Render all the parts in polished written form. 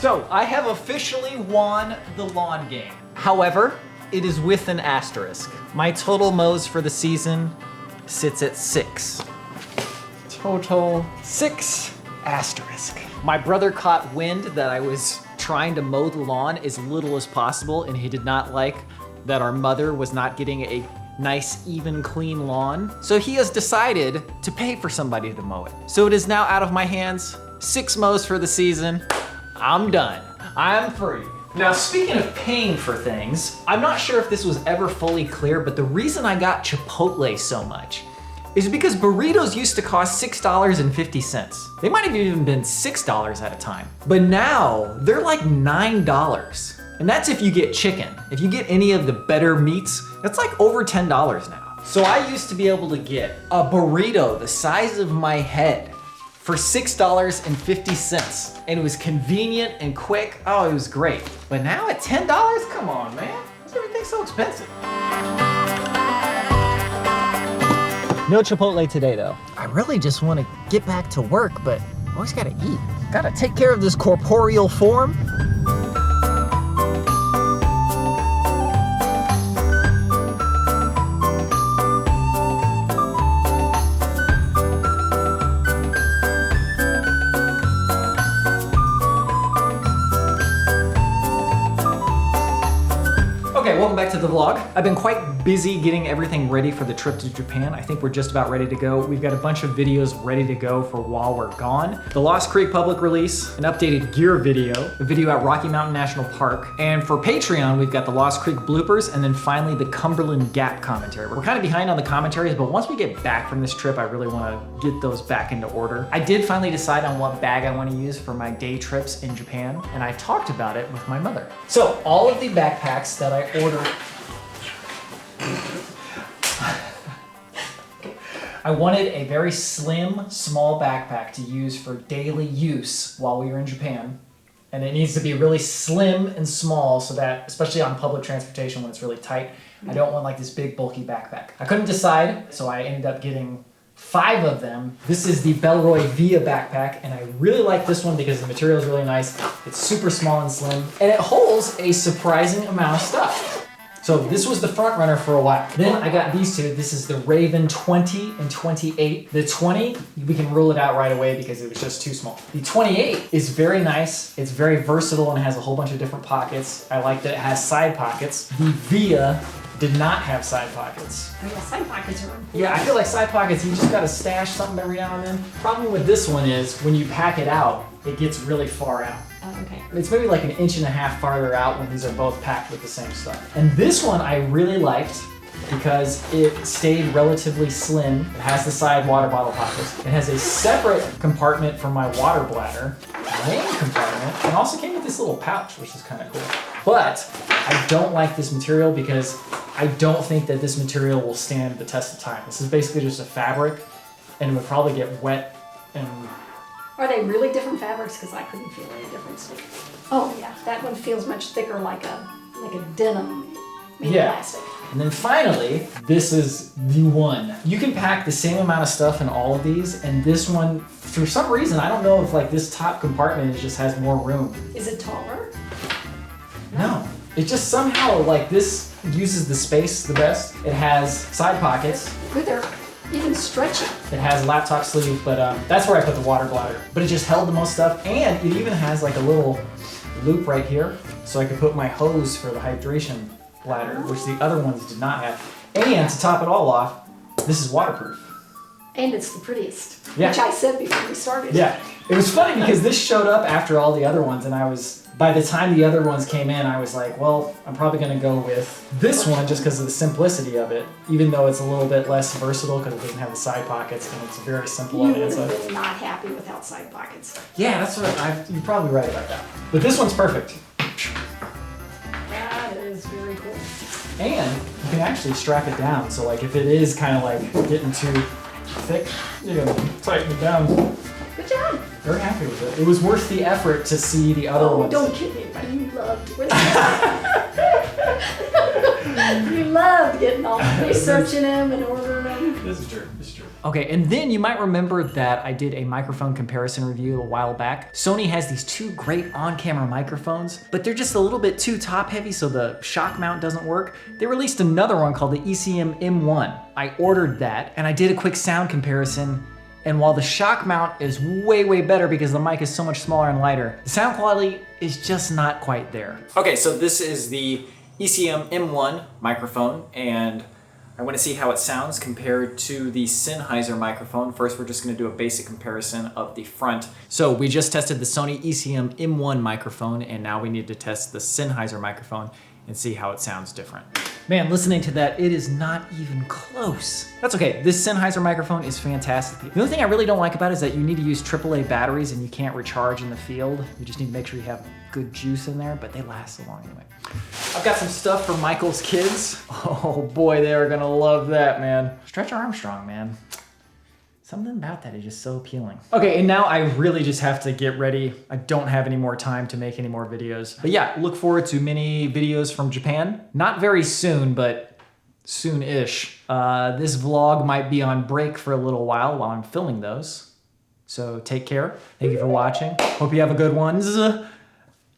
So, I have officially won the lawn game. However, it is with an asterisk. My total mows for the season sits at 6. Total 6 asterisk. My brother caught wind that I was trying to mow the lawn as little as possible, and he did not like that our mother was not getting a nice, even, clean lawn. So he has decided to pay for somebody to mow it. So it is now out of my hands. 6 mows for the season. I'm done. I'm free. Now, speaking of paying for things, I'm not sure if this was ever fully clear, but the reason I got Chipotle so much is because burritos used to cost $6.50. They might have even been $6 at a time. But now, they're like $9. And that's if you get chicken. If you get any of the better meats, that's like over $10 now. So I used to be able to get a burrito the size of my head for $6.50. And it was convenient and quick. Oh, it was great. But now at $10, come on, man. Why is everything so expensive? No Chipotle today, though. I really just want to get back to work, but I always gotta eat. Gotta take care of this corporeal form. Okay, welcome back to the vlog. I've been quite busy getting everything ready for the trip to Japan. I think we're just about ready to go. We've got a bunch of videos ready to go for while we're gone. The Lost Creek public release, an updated gear video, a video at Rocky Mountain National Park, and for Patreon, we've got the Lost Creek bloopers, and then finally the Cumberland Gap commentary. We're kind of behind on the commentaries, but once we get back from this trip, I really want to get those back into order. I did finally decide on what bag I want to use for my day trips in Japan, and I talked about it with my mother. So all of the backpacks that I ordered, I wanted a very slim, small backpack to use for daily use while we were in Japan. And it needs to be really slim and small so that, especially on public transportation when it's really tight, I don't want like this big bulky backpack. I couldn't decide, so I ended up getting 5 of them. This is the Bellroy Via backpack, and I really like this one because the material is really nice. It's super small and slim, and it holds a surprising amount of stuff. So this was the front runner for a while. Then I got these two. This is the Raven 20 and 28. The 20, we can rule it out right away because it was just too small. The 28 is very nice. It's very versatile and has a whole bunch of different pockets. I like that it has side pockets. The Via did not have side pockets. Oh yeah, side pockets are important. Yeah, I feel like side pockets, you just gotta stash something every now and then. Problem with this one is when you pack it out, it gets really far out. Oh, okay. It's maybe like 1.5 inches farther out when these are both packed with the same stuff. And this one I really liked because it stayed relatively slim. It has the side water bottle pockets. It has a separate compartment for my water bladder, main compartment, and also came with this little pouch, which is kind of cool. But I don't like this material because I don't think that this material will stand the test of time. This is basically just a fabric and it would probably get wet and... Are they really different fabrics? Because I couldn't feel any difference. Oh yeah, that one feels much thicker, like a denim made of plastic. And then finally, this is the one. You can pack the same amount of stuff in all of these, and this one, for some reason, I don't know if like this top compartment just has more room. Is it taller? No. It just somehow, like this uses the space the best. It has side pockets. Good, they're even stretchy. It has a laptop sleeve, but that's where I put the water bladder. But it just held the most stuff, and it even has like a little loop right here, so I could put my hose for the hydration bladder, which the other ones did not have. And to top it all off, this is waterproof. And it's the prettiest, Yeah. which I said before we started. Yeah, it was funny because this showed up after all the other ones, and by the time the other ones came in, I was like, well, I'm probably gonna go with this one just because of the simplicity of it, even though it's a little bit less versatile because it doesn't have the side pockets and it's very simple You on the would have inside. been not happy without side pockets. Yeah, that's what you're probably right about that. But this one's perfect. That is very cool. And you can actually strap it down, so like if it is kind of like getting too thick, you can tighten it down. Good job. Very happy with it. It was worth the effort to see the other ones. Don't kid me, but you loved You loved getting all researching them and ordering them. This is true. This is true. Okay, and then you might remember that I did a microphone comparison review a while back. Sony has these two great on-camera microphones, but they're just a little bit too top-heavy, so the shock mount doesn't work. They released another one called the ECM M1. I ordered that, and I did a quick sound comparison, and while the shock mount is way, way better because the mic is so much smaller and lighter, the sound quality is just not quite there. Okay, so this is the ECM M1 microphone, and I want to see how it sounds compared to the Sennheiser microphone. First, we're just going to do a basic comparison of the front. So we just tested the Sony ECM M1 microphone, and now we need to test the Sennheiser microphone and see how it sounds different. Man, listening to that, it is not even close. That's okay, this Sennheiser microphone is fantastic. The only thing I really don't like about it is that you need to use AAA batteries and you can't recharge in the field. You just need to make sure you have good juice in there, but they last so long anyway. I've got some stuff for Michael's kids. Oh boy, they are gonna love that, man. Stretch Armstrong, man. Something about that is just so appealing. Okay, and now I really just have to get ready. I don't have any more time to make any more videos. But yeah, look forward to many videos from Japan. Not very soon, but soon-ish. This vlog might be on break for a little while I'm filming those. So take care. Thank you for watching. Hope you have a good one.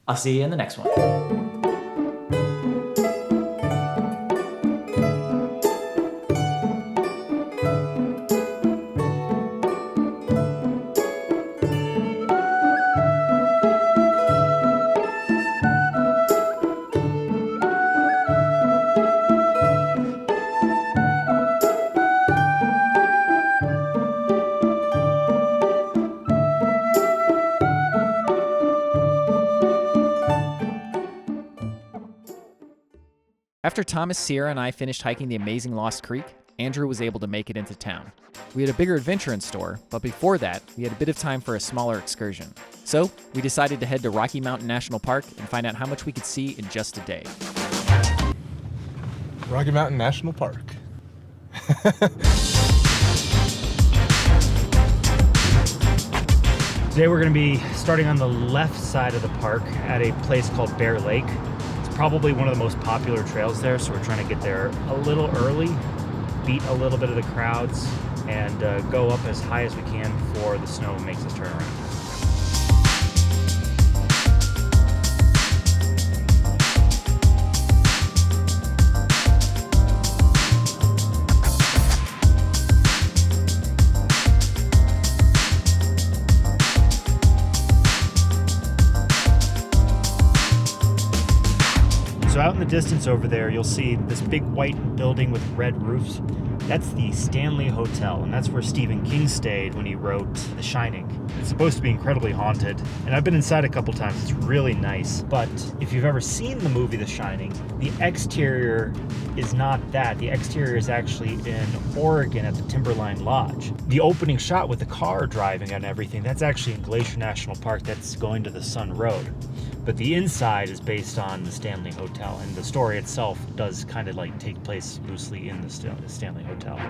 I'll see you in the next one. After Thomas, Sierra, and I finished hiking the amazing Lost Creek, Andrew was able to make it into town. We had a bigger adventure in store, but before that, we had a bit of time for a smaller excursion. So, we decided to head to Rocky Mountain National Park and find out how much we could see in just a day. Rocky Mountain National Park. Today we're going to be starting on the left side of the park at a place called Bear Lake. Probably one of the most popular trails there, so we're trying to get there a little early, beat a little bit of the crowds, and go up as high as we can before the snow makes us turn around. So out in the distance over there, you'll see this big white building with red roofs. That's the Stanley Hotel, and that's where Stephen King stayed when he wrote The Shining. It's supposed to be incredibly haunted, and I've been inside a couple times. It's really nice. But if you've ever seen the movie The Shining, the exterior is not that. The exterior is actually in Oregon at the Timberline Lodge. The opening shot with the car driving and everything, that's actually in Glacier National Park. That's going to the Sun Road. But the inside is based on the Stanley Hotel, and the story itself does kind of like take place loosely in the Stanley Hotel.